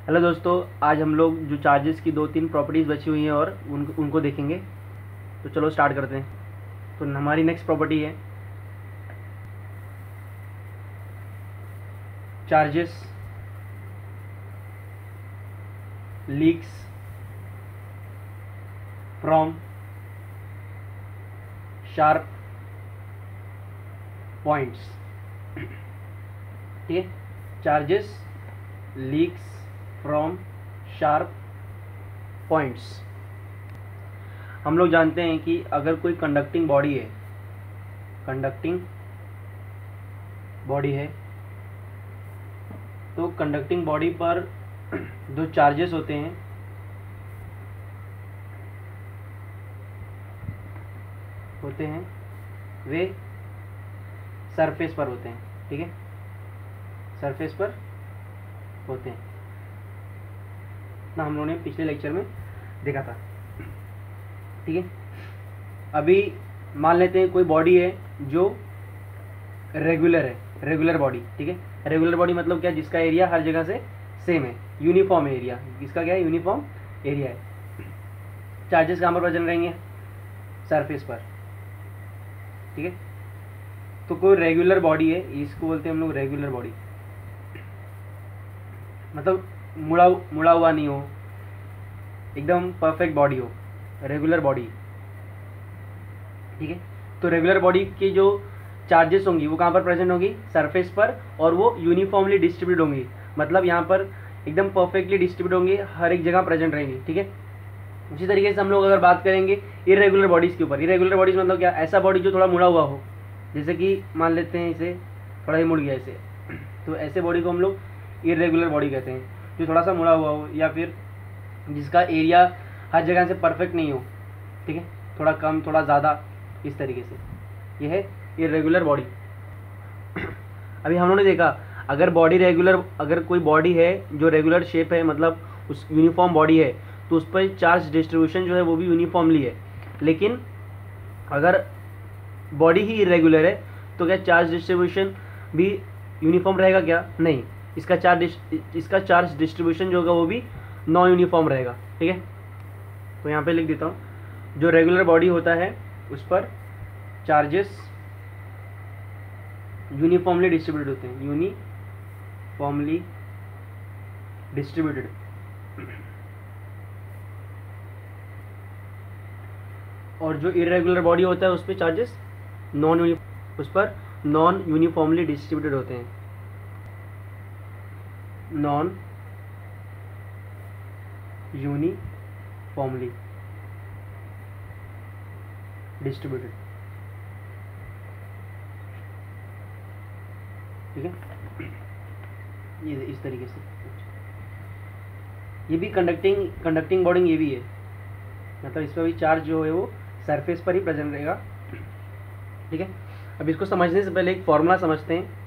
Hello दोस्तों, आज हम लोग जो चार्जेस की दो तीन प्रॉपर्टीज़ बची हुई हैं और उनको देखेंगे। तो चलो स्टार्ट करते हैं। तो हमारी नेक्स्ट प्रॉपर्टी है charges leaks from sharp points. ठीक है, charges leaks from sharp points. हम लोग जानते हैं कि अगर कोई कंडक्टिंग बॉडी है तो कंडक्टिंग बॉडी पर जो चार्जेस होते हैं वे सरफेस पर होते हैं। ठीक है, सरफेस पर होते हैं ना, हम लोगों ने पिछले लेक्चर में देखा था। ठीक है, अभी मान लेते हैं कोई बॉडी है जो रेगुलर बॉडी। ठीक है, रेगुलर बॉडी मतलब क्या, जिसका एरिया हर जगह से सेम है, यूनिफॉर्म एरिया। इसका क्या है, यूनिफॉर्म एरिया है। चार्जेस कहाँ पर प्रेजेंट रहेंगे, सरफेस पर। ठीक है, तो कोई रेगुलर बॉडी है, इसको बोलते हैं हम लोग रेगुलर बॉडी। मतलब मुड़ा हुआ नहीं हो, एकदम परफेक्ट बॉडी हो, रेगुलर बॉडी। ठीक है, तो रेगुलर बॉडी की जो चार्जेस होंगी वो कहाँ पर प्रेजेंट होंगी, सरफेस पर, और वो यूनिफॉर्मली डिस्ट्रीब्यूट होंगी। मतलब यहाँ पर एकदम परफेक्टली डिस्ट्रीब्यूट होंगी, हर एक जगह प्रेजेंट रहेंगी। ठीक है, उसी तरीके से हम लोग अगर बात करेंगे इरेगुलर बॉडीज़ के ऊपर। इरेगुलर बॉडीज़ मतलब क्या, ऐसा बॉडी जो थोड़ा मुड़ा हुआ हो, जैसे कि मान लेते हैं इसे थोड़ा ही मुड़ गया ऐसे, तो ऐसे बॉडी को हम लोग इरेगुलर बॉडी कहते हैं, जो थोड़ा सा मुड़ा हुआ हो या फिर जिसका एरिया हर जगह से परफेक्ट नहीं हो। ठीक है, थोड़ा कम थोड़ा ज़्यादा, इस तरीके से, यह है इरेगुलर बॉडी। अभी हम लोगों ने देखा, अगर कोई बॉडी है जो रेगुलर शेप है, मतलब उस यूनिफॉर्म बॉडी है, तो उस पर चार्ज डिस्ट्रीब्यूशन जो है वो भी यूनिफॉर्मली है। लेकिन अगर बॉडी ही इरेगुलर है तो क्या चार्ज डिस्ट्रीब्यूशन भी यूनिफॉर्म रहेगा क्या, नहीं। इसका चार्ज डिस्ट्रीब्यूशन जो होगा वो भी नॉन यूनिफॉर्म रहेगा। ठीक है, तो यहाँ पे लिख देता हूँ, जो रेगुलर बॉडी होता है उस पर चार्जेस यूनिफॉर्मली डिस्ट्रीब्यूटेड होते हैं, यूनिफॉर्मली डिस्ट्रीब्यूटेड। और जो इरेगुलर बॉडी होता है उस पर चार्जेस उस पर नॉन यूनिफॉर्मली डिस्ट्रीब्यूटेड होते हैं, नॉन यूनिफॉर्मली डिस्ट्रीब्यूटेड। ठीक है, ये इस तरीके से, ये भी कंडक्टिंग बॉडी ये भी है, मतलब इस पर भी चार्ज जो है वो सरफेस पर ही प्रेजेंट रहेगा। ठीक है, अब इसको समझने से पहले एक फॉर्मूला समझते हैं,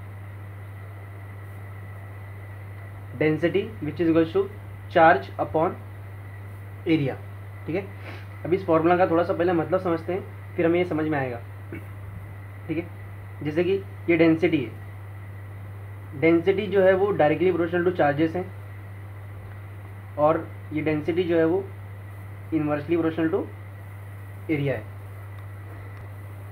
density which is equals to charge upon area. ठीक है, अब इस फॉर्मूला का थोड़ा सा पहले मतलब समझते हैं, फिर हमें ये समझ में आएगा। ठीक है, जैसे कि ये डेंसिटी है, डेंसिटी जो है वो डायरेक्टली प्रोपोर्शनल टू चार्जेस है, और ये डेंसिटी जो है वो इनवर्सली प्रोपोर्शनल टू एरिया है।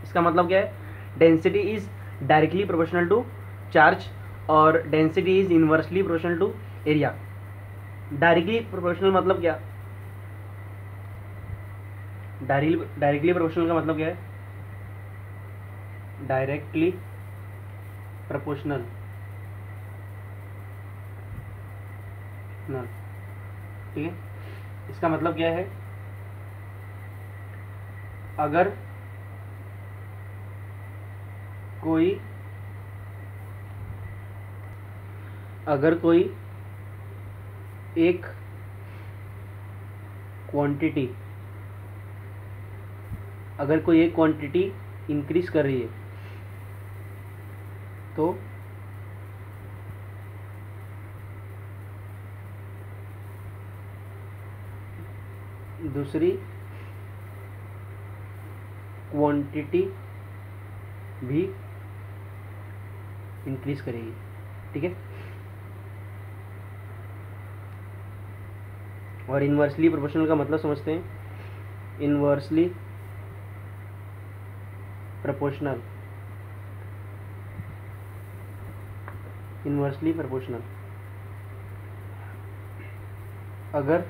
इसका मतलब क्या है, density is directly proportional to charge और density is inversely proportional to area. Directly proportional मतलब क्या, डायरेक्टली प्रोपोर्शनल का मतलब क्या है, डायरेक्टली प्रोपोर्शनल। ठीक है, इसका मतलब क्या है, अगर कोई एक क्वांटिटी इंक्रीज कर रही है तो दूसरी क्वांटिटी भी इंक्रीज करेगी। ठीक है, और इन्वर्सली प्रोपोर्शनल का मतलब समझते हैं। इन्वर्सली प्रोपोर्शनल, इन्वर्सली प्रोपोर्शनल अगर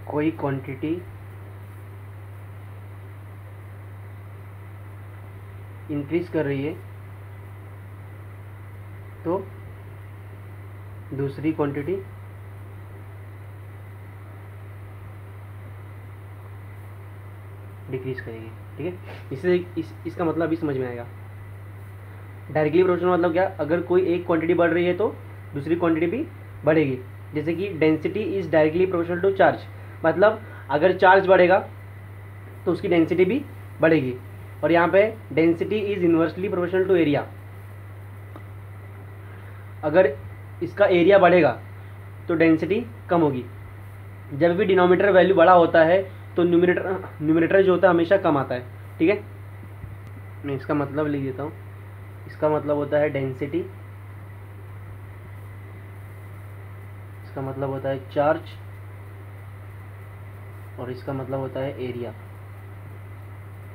कोई क्वांटिटी इंक्रीज कर रही है तो दूसरी क्वांटिटी डिक्रीज करेगी। ठीक है, इससे इसका मतलब अभी समझ में आएगा। डायरेक्टली प्रोपोर्शनल मतलब क्या, अगर कोई एक क्वांटिटी बढ़ रही है तो दूसरी क्वांटिटी भी बढ़ेगी। जैसे कि density is directly proportional to charge, मतलब अगर चार्ज बढ़ेगा तो उसकी डेंसिटी भी बढ़ेगी। और यहाँ पे density is inversely proportional to area, अगर इसका एरिया बढ़ेगा तो डेंसिटी कम होगी। जब भी डिनोमिनेटर वैल्यू बड़ा होता है तो न्यूमरेटर जो होता है हमेशा कम आता है। ठीक है, मैं इसका मतलब लिख देता हूँ। इसका मतलब होता है डेंसिटी, इसका मतलब होता है चार्ज, और इसका मतलब होता है एरिया।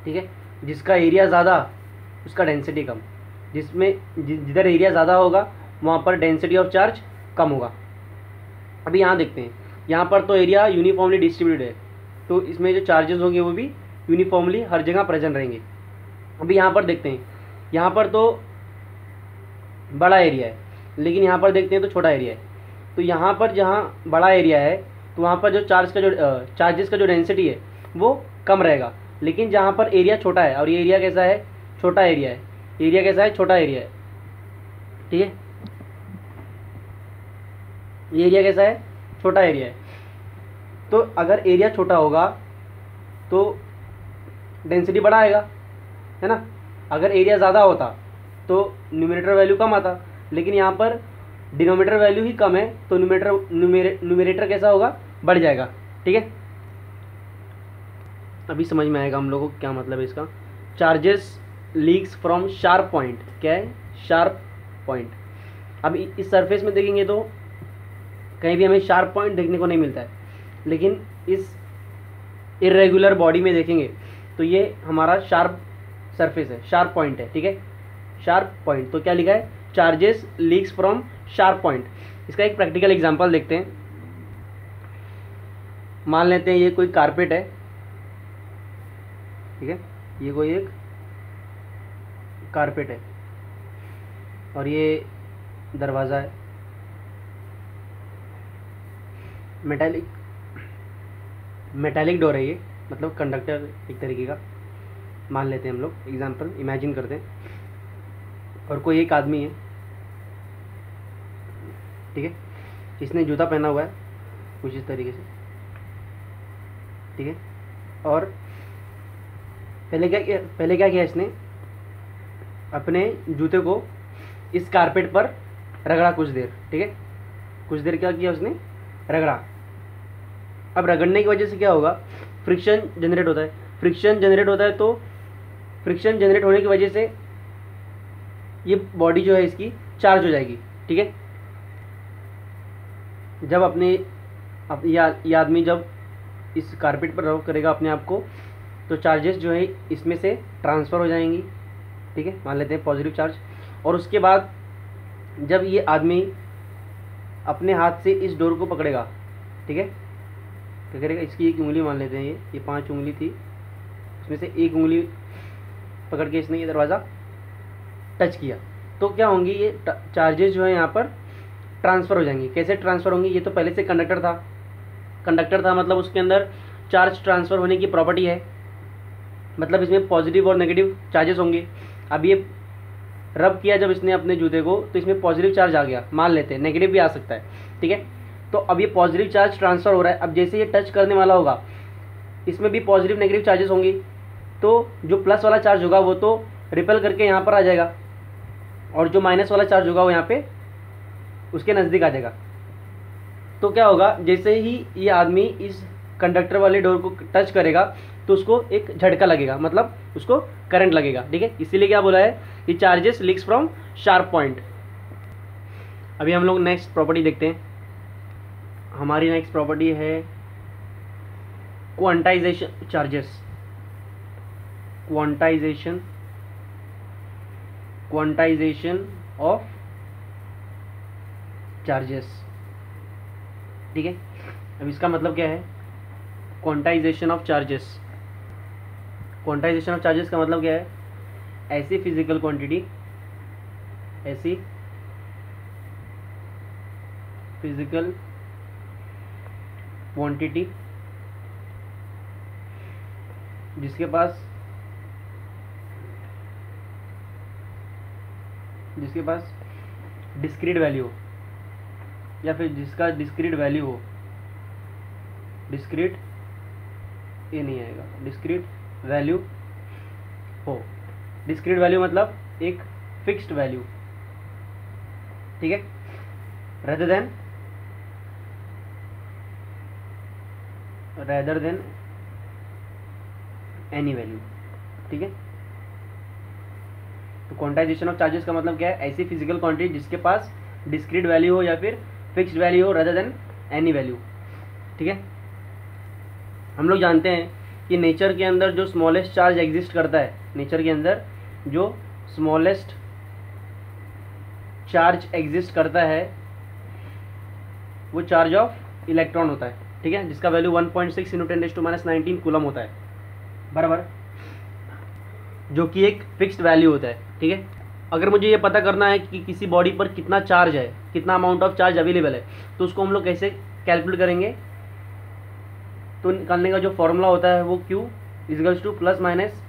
ठीक है, जिसका एरिया ज़्यादा उसका डेंसिटी कम, जिधर एरिया ज़्यादा होगा वहाँ पर डेंसिटी ऑफ चार्ज कम होगा। अभी यहाँ देखते हैं, यहाँ पर तो एरिया यूनिफॉर्मली डिस्ट्रीब्यूटेड है तो इसमें जो चार्जेस होंगे वो भी यूनिफॉर्मली हर जगह प्रेजेंट रहेंगे। अभी यहाँ पर देखते हैं, यहाँ पर तो बड़ा एरिया है लेकिन यहाँ पर देखते हैं तो छोटा एरिया है। तो यहाँ पर जहाँ बड़ा एरिया है तो वहाँ पर जो चार्जेस का जो डेंसिटी है वो कम रहेगा, लेकिन जहाँ पर एरिया छोटा है, और ये एरिया कैसा है, छोटा एरिया है, एरिया कैसा है, छोटा एरिया है। ठीक है, ये एरिया कैसा है, छोटा एरिया है। तो अगर एरिया छोटा होगा तो डेंसिटी बड़ा आएगा, है ना। अगर एरिया ज़्यादा होता तो न्यूमरेटर वैल्यू कम आता, लेकिन यहाँ पर डिनोमिनेटर वैल्यू ही कम है तो न्यूमरेटर कैसा होगा, बढ़ जाएगा। ठीक है, अभी समझ में आएगा हम लोगों को क्या मतलब है इसका। Charges leaks from sharp point, क्या है, शार्प पॉइंट। अब इस सरफेस में देखेंगे तो कहीं भी हमें शार्प पॉइंट देखने को नहीं मिलता है, लेकिन इस इरेगुलर बॉडी में देखेंगे तो ये हमारा शार्प सरफेस है, शार्प पॉइंट है। ठीक है, शार्प पॉइंट, तो क्या लिखा है, charges leaks from sharp point. इसका एक प्रैक्टिकल एग्जांपल देखते हैं। मान लेते हैं ये कोई कारपेट है, ठीक है, ये कोई एक कारपेट है और ये दरवाज़ा है, मेटालिक डोर है ये, मतलब कंडक्टर एक तरीके का मान लेते हैं हम लोग, एग्जांपल इमेजिन करते हैं। और कोई एक आदमी है, ठीक है, इसने जूता पहना हुआ है कुछ इस तरीके से, ठीक है। और पहले क्या किया इसने, अपने जूते को इस कारपेट पर रगड़ा कुछ देर, ठीक है, कुछ देर क्या किया उसने, रगड़ा। अब रगड़ने की वजह से क्या होगा, फ्रिक्शन जनरेट होता है। फ्रिक्शन जनरेट होता है तो फ्रिक्शन जनरेट होने की वजह से ये बॉडी जो है इसकी चार्ज हो जाएगी। ठीक है, जब ये आदमी जब इस कारपेट पर रब करेगा अपने आप को तो चार्जेस जो है इसमें से ट्रांसफ़र हो जाएंगी। ठीक है, मान लेते हैं पॉजिटिव चार्ज। और उसके बाद जब ये आदमी अपने हाथ से इस डोर को पकड़ेगा, ठीक है, क्या करेगा, इसकी एक उंगली मान लेते हैं, ये 5 उंगली थी, उसमें से एक उंगली पकड़ के इसने ये दरवाज़ा टच किया तो क्या होंगी, ये चार्जेस जो है यहाँ पर ट्रांसफ़र हो जाएंगी। कैसे ट्रांसफ़र होंगी, ये तो पहले से कंडक्टर था मतलब उसके अंदर चार्ज ट्रांसफ़र होने की प्रॉपर्टी है, मतलब इसमें पॉजिटिव और नेगेटिव चार्जेस होंगे। अब ये रब किया जब इसने अपने जूते को तो इसमें पॉजिटिव चार्ज आ गया, मान लेते हैं नेगेटिव भी आ सकता है। ठीक है, तो अब ये पॉजिटिव चार्ज ट्रांसफ़र हो रहा है। अब जैसे ये टच करने वाला होगा इसमें भी पॉजिटिव नेगेटिव चार्जेस होंगी, तो जो प्लस वाला चार्ज होगा वो तो रिपेल करके यहाँ पर आ जाएगा और जो माइनस वाला चार्ज होगा वो यहाँ पे उसके नज़दीक आ जाएगा। तो क्या होगा, जैसे ही ये आदमी इस कंडक्टर वाले डोर को टच करेगा तो उसको एक झटका लगेगा, मतलब उसको करंट लगेगा। ठीक है, इसीलिए क्या बोला है कि charges leaks from sharp point. अभी हम लोग नेक्स्ट प्रॉपर्टी देखते हैं। हमारी नेक्स्ट प्रॉपर्टी है quantization charges. Quantization of charges. ठीक है, अब इसका मतलब क्या है? Quantization of charges. Quantization of charges का मतलब क्या है? ऐसी फिजिकल क्वांटिटी, ऐसी फिजिकल क्वांटिटी जिसके पास डिस्क्रीट वैल्यू हो, या फिर जिसका डिस्क्रीट वैल्यू हो, डिस्क्रीट ये नहीं आएगा, डिस्क्रीट वैल्यू हो। डिस्क्रीट वैल्यू मतलब एक फिक्स्ड वैल्यू, ठीक है, rather than एनी वैल्यू। ठीक है, तो क्वांटाइजेशन ऑफ चार्जेस का मतलब क्या है? ऐसी फिजिकल क्वांटिटी जिसके पास डिस्क्रीट वैल्यू हो या फिर फिक्स्ड वैल्यू हो rather than एनी वैल्यू। ठीक है, हम लोग जानते हैं कि नेचर के अंदर जो स्मॉलेस्ट चार्ज एग्जिस्ट करता है, नेचर के अंदर जो स्मॉलेस्ट चार्ज एग्जिस्ट करता है वो चार्ज ऑफ इलेक्ट्रॉन होता है। ठीक है, जिसका वैल्यू 1.6 × 10⁻19 कूलम होता है, बराबर, जो कि एक फिक्स्ड वैल्यू होता है। ठीक है, अगर मुझे ये पता करना है कि किसी बॉडी पर कितना चार्ज है, कितना अमाउंट ऑफ चार्ज अवेलेबल है, तो उसको हम लोग कैसे कैलकुलेट करेंगे? तो निकालने का जो फॉर्मूला होता है वो Q = plus minus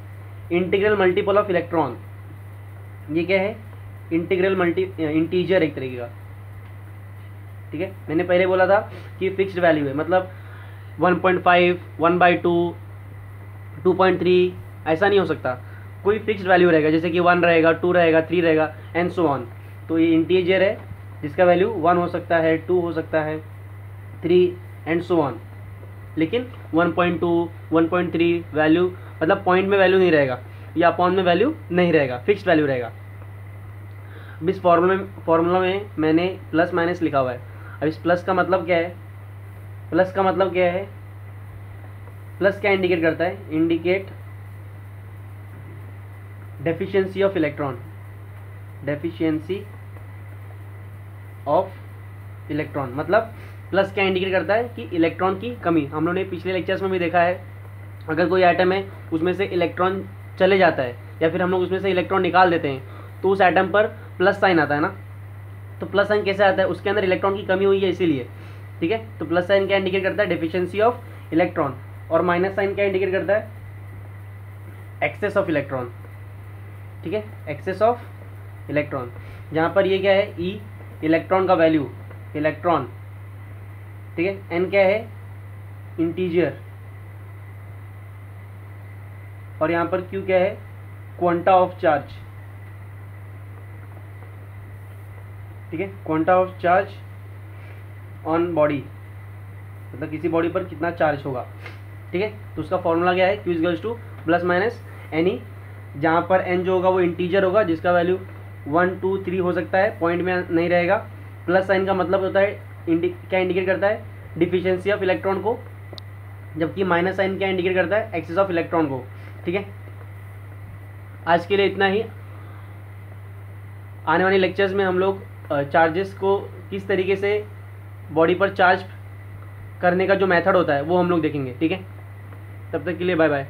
integral multiple of electron. ये क्या है? इंटीजर एक तरीके का। ठीक है, मैंने पहले बोला था कि फिक्स्ड वैल्यू है, मतलब 1.5, 1/2, 2.3 ऐसा नहीं हो सकता, कोई फिक्स्ड वैल्यू रहेगा, जैसे कि 1 रहेगा, 2 रहेगा, 3 रहेगा एंड सो ऑन। तो ये इंटीजर है जिसका वैल्यू 1 हो सकता है, 2 हो सकता है, 3 एंड सो ऑन। लेकिन 1.2, 1.3 वैल्यू मतलब पॉइंट में वैल्यू नहीं रहेगा या अपॉन में वैल्यू नहीं रहेगा, फिक्स्ड वैल्यू रहेगा। अब इस फॉर्मूला में मैंने प्लस माइनस लिखा हुआ है। अब इस प्लस का मतलब क्या है? प्लस का मतलब क्या है? प्लस क्या इंडिकेट करता है? Indicate deficiency of electron, deficiency of electron. मतलब प्लस क्या इंडिकेट करता है? कि इलेक्ट्रॉन की कमी। हम लोगों ने पिछले लेक्चर्स में भी देखा है, अगर कोई एटम है उसमें से इलेक्ट्रॉन चले जाता है या फिर हम लोग उसमें से इलेक्ट्रॉन निकाल देते हैं तो उस एटम पर प्लस साइन आता है ना। तो प्लस साइन कैसे आता है? उसके अंदर इलेक्ट्रॉन की कमी हुई है इसीलिए। ठीक है, तो प्लस साइन क्या इंडिकेट करता है? Deficiency of electron. और माइनस साइन क्या इंडिकेट करता है? Excess of electron. ठीक है, एक्सेस ऑफ इलेक्ट्रॉन, जहाँ पर ये क्या है? ई इलेक्ट्रॉन का वैल्यू, इलेक्ट्रॉन। ठीक है, एन क्या है? इंटीजर। और यहाँ पर क्यू क्या है? Quanta of charge. ठीक है, quanta of charge on body, मतलब किसी बॉडी पर कितना चार्ज होगा। ठीक है, तो उसका फॉर्मूला क्या है? Q = प्लस माइनस एनी, जहाँ पर एन जो होगा वो इंटीजर होगा जिसका वैल्यू 1, 2, 3 हो सकता है, पॉइंट में नहीं रहेगा। प्लस साइन का मतलब होता है क्या इंडिकेट करता है? डिफिशिएंसी ऑफ इलेक्ट्रॉन को, जबकि माइनस साइन क्या इंडिकेट करता है? एक्सेस ऑफ इलेक्ट्रॉन को। ठीक है, आज के लिए इतना ही। आने वाले लेक्चर्स में हम लोग चार्जेस को किस तरीके से बॉडी पर चार्ज करने का जो मेथड होता है वो हम लोग देखेंगे। ठीक है, तब तक के लिए बाय बाय।